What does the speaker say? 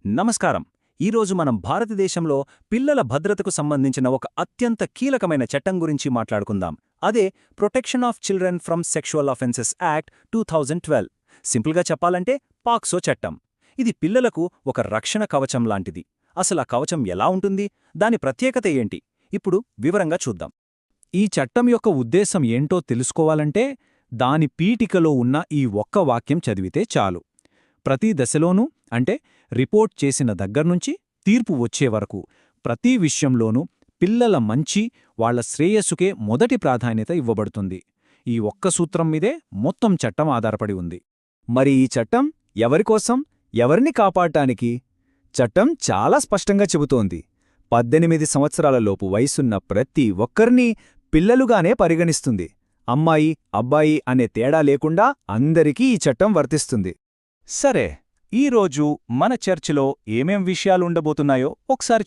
నమస్కారం. ఈరోజు మనం భారతదేశంలో పిల్లల భద్రతకు సంబంధించిన ఒక అత్యంత కీలకమైన చట్టం గురించి మాట్లాడుకుందాం. అదే protection of children from sexual offences act 2012. సింపుల్గా చెప్పాలంటే పాక్సో చట్టం. ఇది పిల్లలకు ఒక రక్షణ కవచం లాంటిది. అసలు ఆ కవచం ఎలా ఉంటుంది? దాని ప్రత్యేకత ఏంటి? ఇప్పుడు వివరంగా చూద్దాం. ఈ చట్టం యొక్క ఉద్దేశం ఏంటో తెలుసుకోవాలంటే దాని పీఠికలో ఉన్న ఈ ఒక్క వాక్యం చదివితే చాలు. ప్రతి దశలోనూ అంటే రిపోర్ట్ చేసిన దగ్గర్నుంచి తీర్పు వచ్చే వరకు ప్రతి విషయంలోనూ పిల్లల మంచి, వాళ్ల శ్రేయస్సుకే మొదటి ప్రాధాన్యత ఇవ్వబడుతుంది. ఈ ఒక్క సూత్రం మీదే మొత్తం చట్టం ఆధారపడి ఉంది. మరి ఈ చట్టం ఎవరికోసం, ఎవరిని కాపాడటానికి? చట్టం చాలా స్పష్టంగా చెబుతోంది. 18 సంవత్సరాలలోపు వయసున్న ప్రతి ఒక్కరినీ పిల్లలుగానే పరిగణిస్తుంది. అమ్మాయి, అబ్బాయి అనే తేడా లేకుండా అందరికీ ఈ చట్టం వర్తిస్తుంది. సరే, ఈరోజు మన చర్చలో ఏమేం విషయాలుండబోతున్నాయో ఒకసారి